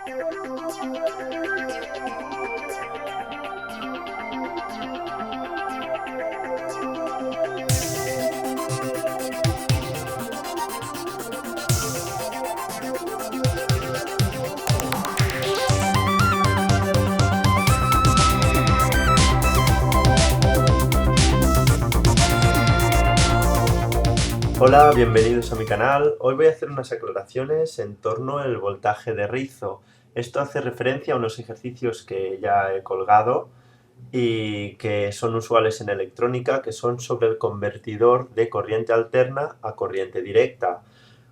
Hola, bienvenidos a mi canal. Hoy voy a hacer unas aclaraciones en torno al voltaje de rizo. Esto hace referencia a unos ejercicios que ya he colgado y que son usuales en electrónica, que son sobre el convertidor de corriente alterna a corriente directa.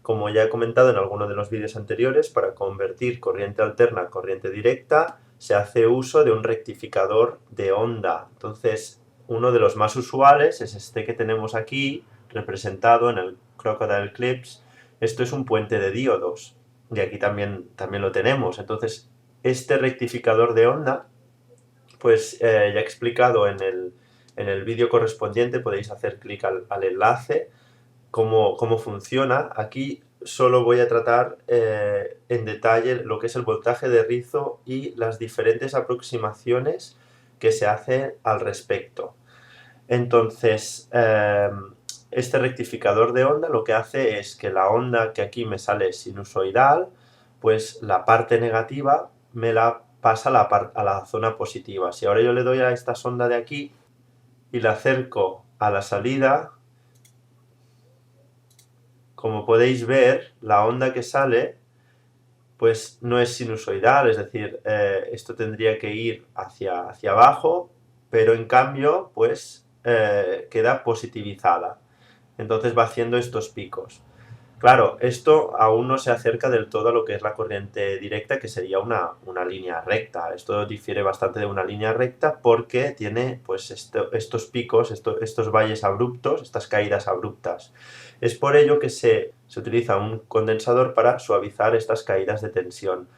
Como ya he comentado en alguno de los vídeos anteriores, para convertir corriente alterna a corriente directa se hace uso de un rectificador de onda. Entonces, uno de los más usuales es este que tenemos aquí, representado en el Crocodile Clips. Esto es un puente de diodos, y aquí también lo tenemos. Entonces, este rectificador de onda, pues ya he explicado en el vídeo correspondiente, podéis hacer clic al enlace, cómo funciona. Aquí solo voy a tratar en detalle lo que es el voltaje de rizo y las diferentes aproximaciones que se hacen al respecto. Entonces, este rectificador de onda lo que hace es que la onda que aquí me sale sinusoidal, pues la parte negativa me la pasa a la zona positiva. Si ahora yo le doy a esta sonda de aquí y la acerco a la salida, como podéis ver, la onda que sale pues no es sinusoidal, es decir, esto tendría que ir hacia abajo, pero en cambio pues queda positivizada. Entonces va haciendo estos picos. Claro, esto aún no se acerca del todo a lo que es la corriente directa, que sería una línea recta. Esto difiere bastante de una línea recta porque tiene pues estos picos, estos valles abruptos, estas caídas abruptas. Es por ello que se utiliza un condensador para suavizar estas caídas de tensión.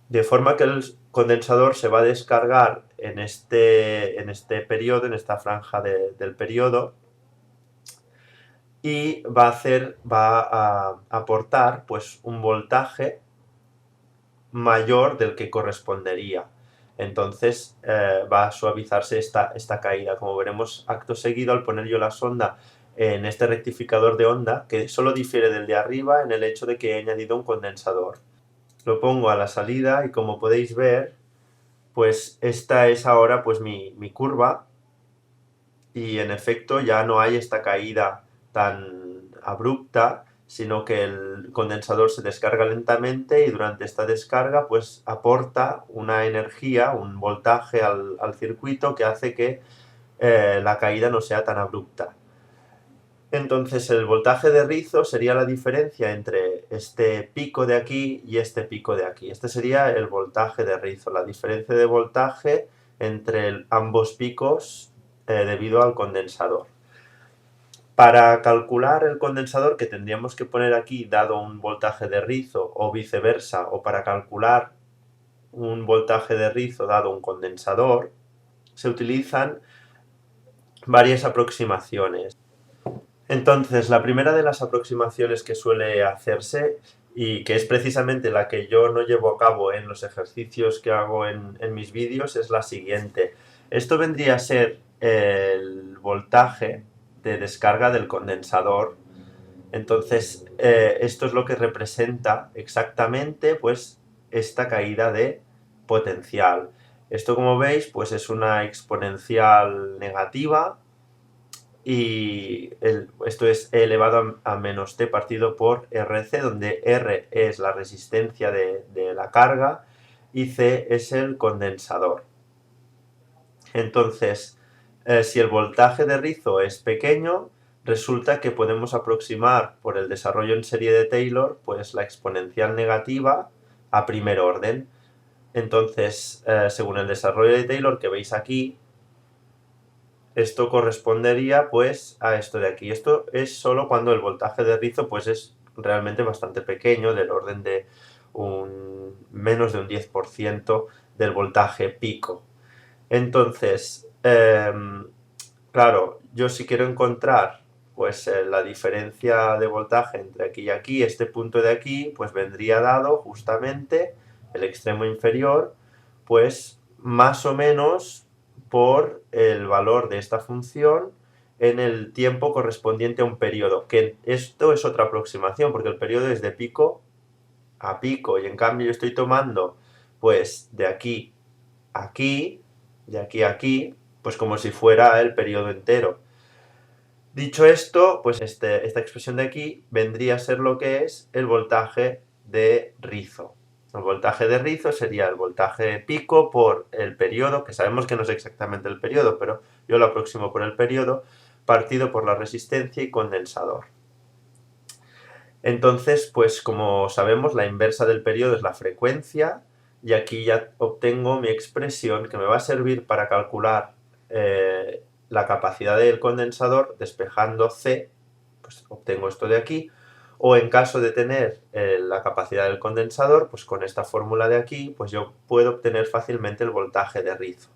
De forma que el condensador se va a descargar en este periodo, en esta franja del periodo, y va a aportar pues un voltaje mayor del que correspondería. Entonces va a suavizarse esta caída. Como veremos acto seguido, al poner yo la sonda en este rectificador de onda, que solo difiere del de arriba en el hecho de que he añadido un condensador. Lo pongo a la salida y como podéis ver, pues esta es ahora pues mi curva, y en efecto ya no hay esta caída tan abrupta, sino que el condensador se descarga lentamente y durante esta descarga pues aporta una energía, un voltaje al circuito que hace que la caída no sea tan abrupta. Entonces el voltaje de rizo sería la diferencia entre este pico de aquí y este pico de aquí. Este sería el voltaje de rizo, la diferencia de voltaje entre ambos picos debido al condensador. Para calcular el condensador, que tendríamos que poner aquí dado un voltaje de rizo o viceversa, o para calcular un voltaje de rizo dado un condensador, se utilizan varias aproximaciones. Entonces, la primera de las aproximaciones que suele hacerse, y que es precisamente la que yo no llevo a cabo en los ejercicios que hago en mis vídeos, es la siguiente. Esto vendría a ser el voltaje de descarga del condensador. Entonces, esto es lo que representa exactamente pues esta caída de potencial. Esto, como veis, pues es una exponencial negativa, y esto es e elevado a menos t partido por RC, donde R es la resistencia de la carga y C es el condensador. Entonces, si el voltaje de rizo es pequeño, resulta que podemos aproximar por el desarrollo en serie de Taylor pues la exponencial negativa a primer orden. Entonces, según el desarrollo de Taylor que veis aquí, esto correspondería pues a esto de aquí. Esto es solo cuando el voltaje de rizo pues es realmente bastante pequeño, del orden de menos de un 10% del voltaje pico. Entonces, claro, yo si quiero encontrar pues la diferencia de voltaje entre aquí y aquí, este punto de aquí, pues vendría dado justamente el extremo inferior, pues más o menos por el valor de esta función en el tiempo correspondiente a un periodo, que esto es otra aproximación, porque el periodo es de pico a pico, y en cambio yo estoy tomando pues de aquí a aquí, de aquí a aquí, pues como si fuera el periodo entero. Dicho esto, pues esta expresión de aquí vendría a ser lo que es el voltaje de rizo. El voltaje de rizo sería el voltaje pico por el periodo, que sabemos que no es exactamente el periodo, pero yo lo aproximo por el periodo, partido por la resistencia y condensador. Entonces, pues como sabemos, la inversa del periodo es la frecuencia, y aquí ya obtengo mi expresión que me va a servir para calcular la capacidad del condensador despejando C, pues obtengo esto de aquí, o en caso de tener la capacidad del condensador, pues con esta fórmula de aquí, pues yo puedo obtener fácilmente el voltaje de rizo.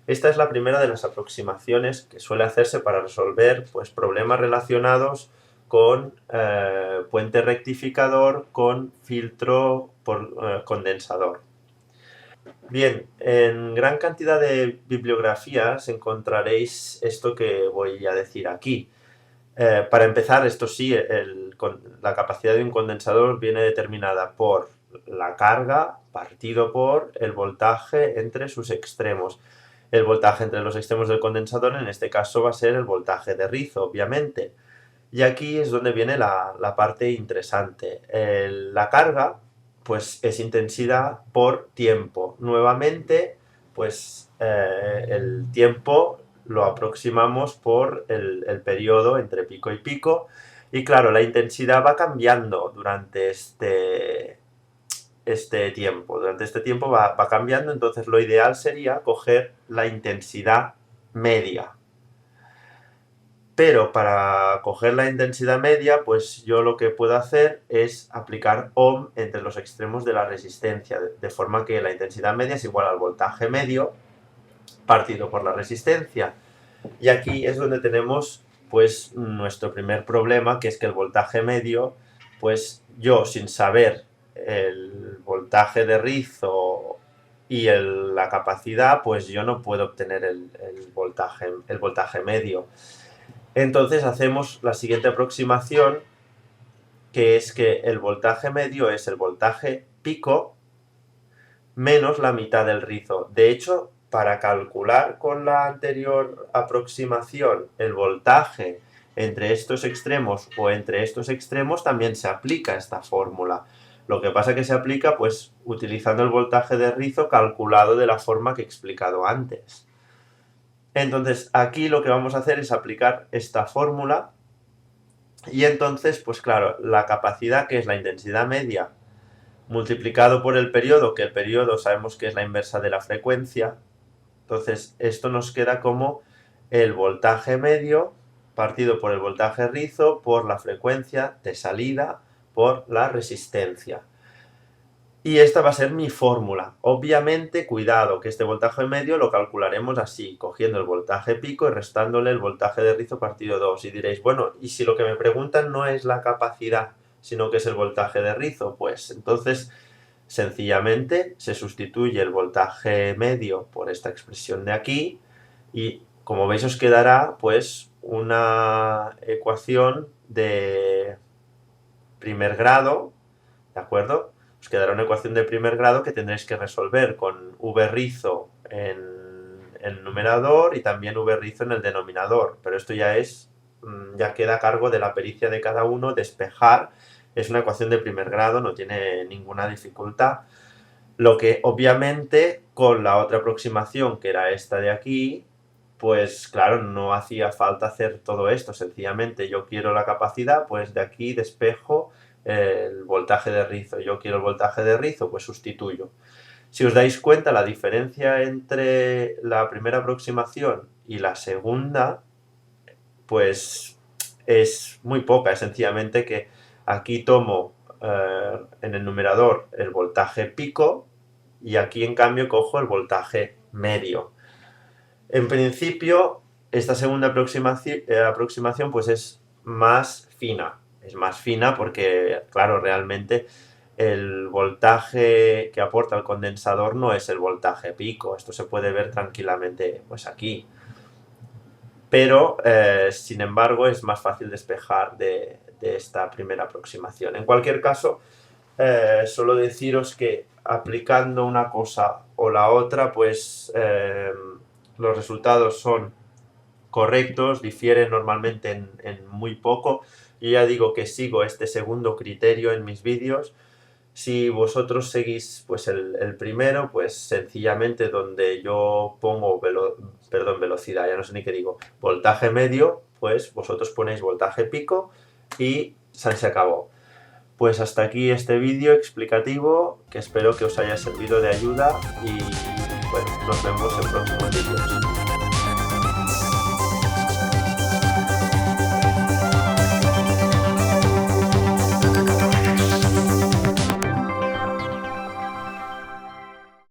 Esta es la primera de las aproximaciones que suele hacerse para resolver pues, problemas relacionados con puente rectificador, con filtro por condensador. Bien, en gran cantidad de bibliografías encontraréis esto que voy a decir aquí. Para empezar, esto sí, la capacidad de un condensador viene determinada por la carga partido por el voltaje entre sus extremos. El voltaje entre los extremos del condensador en este caso va a ser el voltaje de rizo, obviamente. Y aquí es donde viene la parte interesante. La carga, pues es intensidad por tiempo. Nuevamente, pues el tiempo lo aproximamos por el periodo entre pico y pico. Y claro, la intensidad va cambiando durante este tiempo. Durante este tiempo va cambiando, entonces lo ideal sería coger la intensidad media. Pero para coger la intensidad media, pues yo lo que puedo hacer es aplicar ohm entre los extremos de la resistencia, de forma que la intensidad media es igual al voltaje medio partido por la resistencia. Y aquí es donde tenemos pues nuestro primer problema, que es que el voltaje medio, pues yo sin saber el voltaje de rizo y la capacidad, pues yo no puedo obtener el voltaje medio. Entonces hacemos la siguiente aproximación, que es que el voltaje medio es el voltaje pico menos la mitad del rizo. De hecho, para calcular con la anterior aproximación el voltaje entre estos extremos o entre estos extremos también se aplica esta fórmula. Lo que pasa es que se aplica pues utilizando el voltaje de rizo calculado de la forma que he explicado antes. Entonces aquí lo que vamos a hacer es aplicar esta fórmula y entonces, pues claro, la capacidad, que es la intensidad media, multiplicado por el periodo, que el periodo sabemos que es la inversa de la frecuencia, entonces esto nos queda como el voltaje medio partido por el voltaje rizo por la frecuencia de salida por la resistencia. Y esta va a ser mi fórmula. Obviamente, cuidado, que este voltaje medio lo calcularemos así, cogiendo el voltaje pico y restándole el voltaje de rizo partido 2. Y diréis, bueno, ¿y si lo que me preguntan no es la capacidad, sino que es el voltaje de rizo? Pues entonces, sencillamente, se sustituye el voltaje medio por esta expresión de aquí y, como veis, os quedará pues una ecuación de primer grado, ¿de acuerdo? Os quedará una ecuación de primer grado que tendréis que resolver con v rizo en el numerador y también v rizo en el denominador, pero esto ya queda a cargo de la pericia de cada uno despejar. Es una ecuación de primer grado, no tiene ninguna dificultad. Lo que obviamente con la otra aproximación, que era esta de aquí, pues claro, no hacía falta hacer todo esto, sencillamente yo quiero la capacidad, pues de aquí despejo el voltaje de rizo. Yo quiero el voltaje de rizo, pues sustituyo. Si os dais cuenta, la diferencia entre la primera aproximación y la segunda, pues es muy poca. Es sencillamente que aquí tomo en el numerador el voltaje pico y aquí en cambio cojo el voltaje medio. En principio, esta segunda aproximación pues es más fina. Es más fina porque, claro, realmente el voltaje que aporta el condensador no es el voltaje pico. Esto se puede ver tranquilamente pues aquí. Pero, sin embargo, es más fácil despejar de esta primera aproximación. En cualquier caso, solo deciros que aplicando una cosa o la otra, pues los resultados son correctos, difieren normalmente en muy poco. Yo ya digo que sigo este segundo criterio en mis vídeos. Si vosotros seguís pues el primero, pues sencillamente donde yo pongo velocidad, ya no sé ni qué digo, voltaje medio, pues vosotros ponéis voltaje pico y se acabó. Pues hasta aquí este vídeo explicativo, que espero que os haya servido de ayuda y bueno, nos vemos en próximos vídeos.